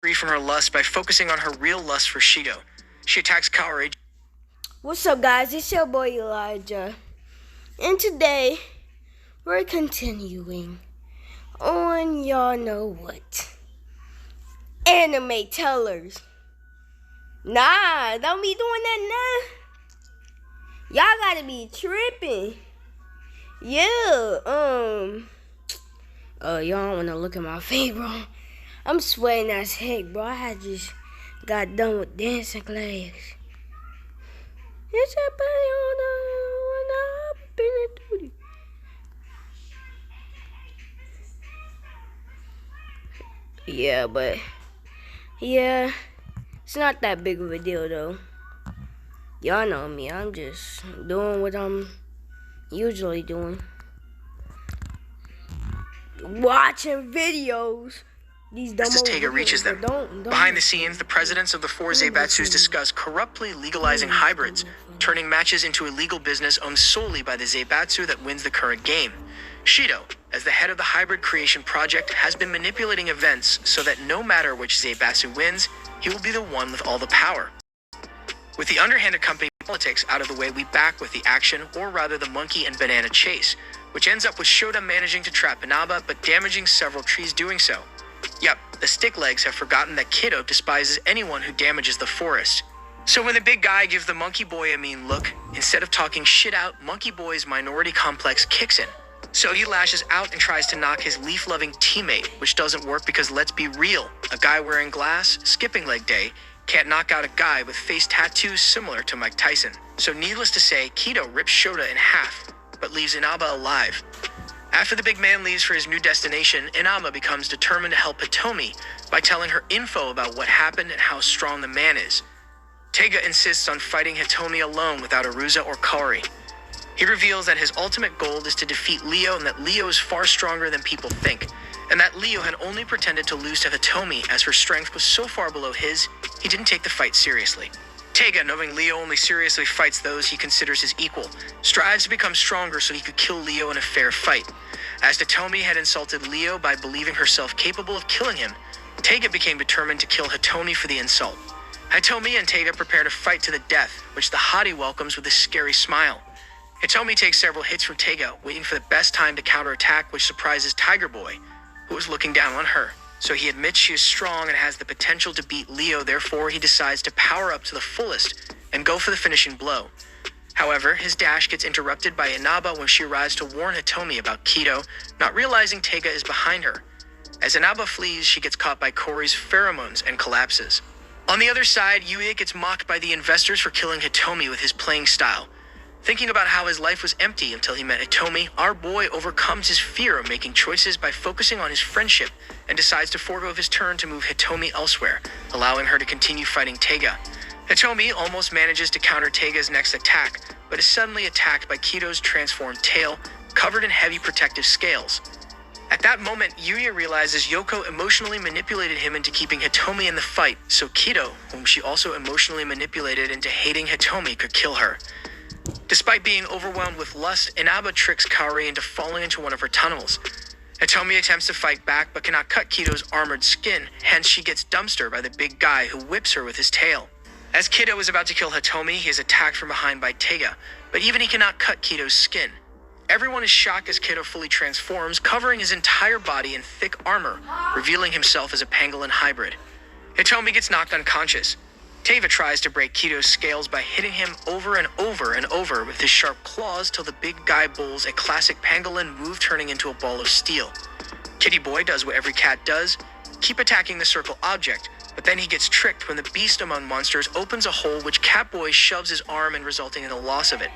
free from her lust by focusing on her real lust for Shido. She attacks Kaori. What's up, guys? It's your boy Elijah. And today, we're continuing on y'all know what. Anime tellers. Nah, don't be doing that now. Y'all gotta be tripping. Yeah, y'all don't wanna look at my feet, bro. I'm sweating as heck, bro. I had just got done with dancing class. It's a body on the duty. Yeah, but yeah, it's not that big of a deal though. Y'all know me. I'm just doing what I'm usually doing. Watching videos. These Just as Teiga reaches them. Behind the scenes, the presidents of the four Zaibatsus discuss corruptly legalizing hybrids, turning matches into a legal business owned solely by the Zaibatsu that wins the current game. Shido, as the head of the hybrid creation project, has been manipulating events so that no matter which Zaibatsu wins, he will be the one with all the power. With the underhanded company politics out of the way, we back with the action, or rather the monkey and banana chase, which ends up with Shota managing to trap Inaba but damaging several trees doing so. Yep, the stick legs have forgotten that Kiddo despises anyone who damages the forest. So when the big guy gives the monkey boy a mean look, instead of talking shit out, monkey boy's minority complex kicks in. So he lashes out and tries to knock his leaf-loving teammate, which doesn't work because let's be real, a guy wearing glass, skipping leg day, can't knock out a guy with face tattoos similar to Mike Tyson. So needless to say, Kiddo rips Shota in half, but leaves Inaba alive. After the big man leaves for his new destination, Inaba becomes determined to help Hitomi by telling her info about what happened and how strong the man is. Teiga insists on fighting Hitomi alone without Arusa or Kaori. He reveals that his ultimate goal is to defeat Leo and that Leo is far stronger than people think, and that Leo had only pretended to lose to Hitomi as her strength was so far below his, he didn't take the fight seriously. Teiga, knowing Leo only seriously fights those he considers his equal, strives to become stronger so he could kill Leo in a fair fight. As Hitomi had insulted Leo by believing herself capable of killing him, Teiga became determined to kill Hitomi for the insult. Hitomi and Teiga prepare to fight to the death, which the hottie welcomes with a scary smile. Hitomi takes several hits from Teiga, waiting for the best time to counterattack, which surprises Tiger Boy, who is looking down on her. So he admits she is strong and has the potential to beat Leo, therefore he decides to power up to the fullest and go for the finishing blow. However, his dash gets interrupted by Inaba when she arrives to warn Hitomi about Kiddo, not realizing Teiga is behind her. As Inaba flees, she gets caught by Kaori's pheromones and collapses. On the other side, Yuya gets mocked by the investors for killing Hitomi with his playing style. Thinking about how his life was empty until he met Hitomi, our boy overcomes his fear of making choices by focusing on his friendship and decides to forego his turn to move Hitomi elsewhere, allowing her to continue fighting Teiga. Hitomi almost manages to counter Teiga's next attack, but is suddenly attacked by Kiddo's transformed tail, covered in heavy protective scales. At that moment, Yuya realizes Yoko emotionally manipulated him into keeping Hitomi in the fight, so Kiddo, whom she also emotionally manipulated into hating Hitomi, could kill her. Despite being overwhelmed with lust, Inaba tricks Kaori into falling into one of her tunnels. Hitomi attempts to fight back but cannot cut Kiddo's armored skin, hence she gets dumpstered by the big guy who whips her with his tail. As Kiddo is about to kill Hitomi, he is attacked from behind by Teiga, but even he cannot cut Kiddo's skin. Everyone is shocked as Kiddo fully transforms, covering his entire body in thick armor, revealing himself as a pangolin hybrid. Hitomi gets knocked unconscious. Teiga tries to break Kiddo's scales by hitting him over and over and over with his sharp claws till the big guy bowls a classic pangolin move, turning into a ball of steel. Kitty Boy does what every cat does, keep attacking the circle object, but then he gets tricked when the beast among monsters opens a hole which Catboy shoves his arm in, resulting in the loss of it.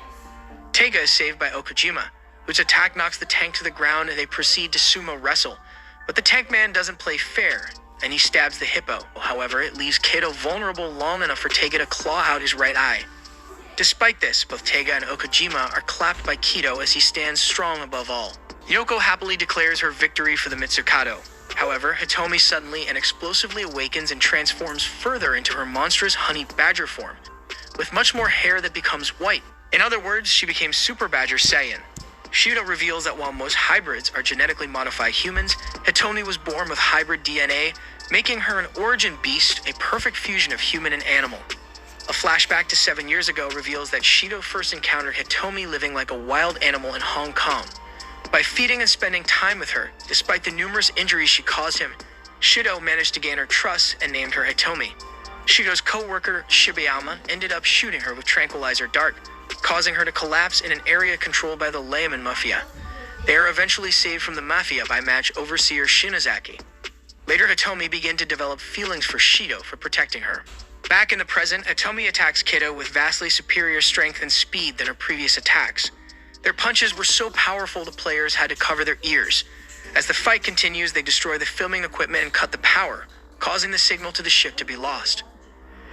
Teiga is saved by Okujima, whose attack knocks the tank to the ground and they proceed to sumo wrestle. But the tank man doesn't play fair, and he stabs the hippo. However, it leaves Kiddo vulnerable long enough for Teiga to claw out his right eye. Despite this, both Teiga and Okujima are clapped by Kiddo as he stands strong above all. Yoko happily declares her victory for the Mitsukado. However, Hitomi suddenly and explosively awakens and transforms further into her monstrous honey badger form, with much more hair that becomes white. In other words, she became Super Badger Saiyan. Shido reveals that while most hybrids are genetically modified humans, Hitomi was born with hybrid DNA, making her an origin beast, a perfect fusion of human and animal. A flashback to 7 years ago reveals that Shido first encountered Hitomi living like a wild animal in Hong Kong. By feeding and spending time with her, despite the numerous injuries she caused him, Shido managed to gain her trust and named her Hitomi. Shido's co-worker, Shibayama, ended up shooting her with tranquilizer dart, causing her to collapse in an area controlled by the Layman Mafia. They are eventually saved from the Mafia by match overseer Shinozaki. Later, Hitomi began to develop feelings for Shido for protecting her. Back in the present, Hitomi attacks Kido with vastly superior strength and speed than her previous attacks. Their punches were so powerful the players had to cover their ears. As the fight continues, they destroy the filming equipment and cut the power, causing the signal to the ship to be lost.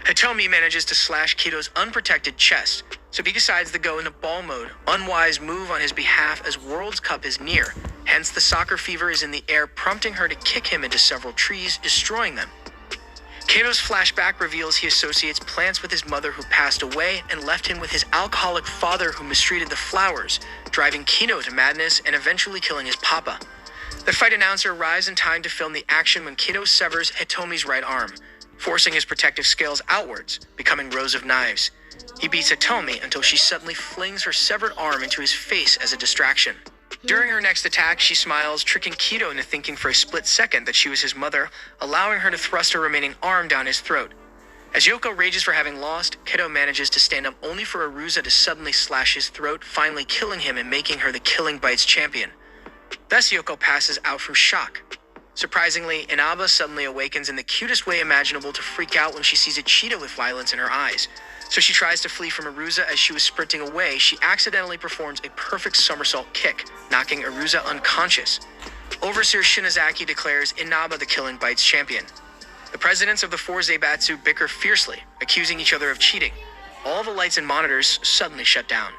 Hitomi manages to slash Kido's unprotected chest, so he decides to go into ball mode, unwise move on his behalf as World's Cup is near. Hence, the soccer fever is in the air, prompting her to kick him into several trees, destroying them. Kido's flashback reveals he associates plants with his mother who passed away and left him with his alcoholic father who mistreated the flowers, driving Kido to madness and eventually killing his papa. The fight announcer arrives in time to film the action when Kido severs Hitomi's right arm, forcing his protective scales outwards, becoming rows of knives. He beats Hitomi until she suddenly flings her severed arm into his face as a distraction. During her next attack, she smiles, tricking Kido into thinking for a split second that she was his mother, allowing her to thrust her remaining arm down his throat. As Yoko rages for having lost, Kido manages to stand up only for Aruza to suddenly slash his throat, finally killing him and making her the Killing Bites champion. Thus, Yoko passes out from shock. Surprisingly, Inaba suddenly awakens in the cutest way imaginable to freak out when she sees a cheetah with violence in her eyes. So she tries to flee from Aruza. As she was sprinting away, she accidentally performs a perfect somersault kick, knocking Aruza unconscious. Overseer Shinozaki declares Inaba the Killing Bites champion. The presidents of the four Zaibatsu bicker fiercely, accusing each other of cheating. All the lights and monitors suddenly shut down.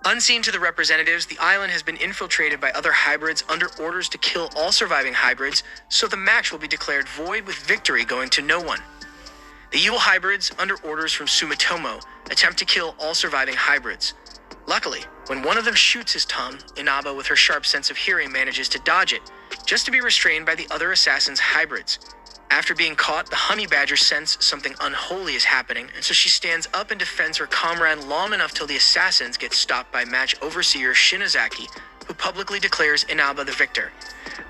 Unseen to the representatives, the island has been infiltrated by other hybrids under orders to kill all surviving hybrids, so the match will be declared void with victory going to no one. The evil hybrids, under orders from Sumitomo, attempt to kill all surviving hybrids. Luckily, when one of them shoots his tongue, Inaba, with her sharp sense of hearing, manages to dodge it, just to be restrained by the other assassin's hybrids. After being caught, the honey badger senses something unholy is happening, and so she stands up and defends her comrade long enough till the assassins get stopped by match overseer Shinozaki, who publicly declares Inaba the victor.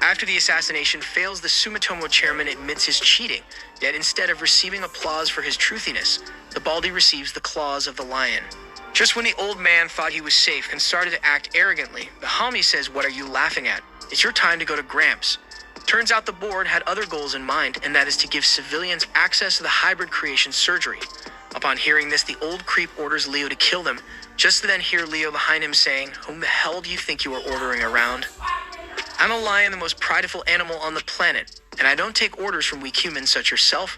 After the assassination fails, the Sumitomo chairman admits his cheating, yet instead of receiving applause for his truthiness, the Baldy receives the claws of the lion. Just when the old man thought he was safe and started to act arrogantly, the homie says, "What are you laughing at? It's your time to go to Gramps." Turns out the board had other goals in mind, and that is to give civilians access to the hybrid creation surgery. Upon hearing this, the old creep orders Leo to kill them, just to then hear Leo behind him saying, "Whom the hell do you think you are ordering around? I'm a lion, the most prideful animal on the planet, and I don't take orders from weak humans such yourself.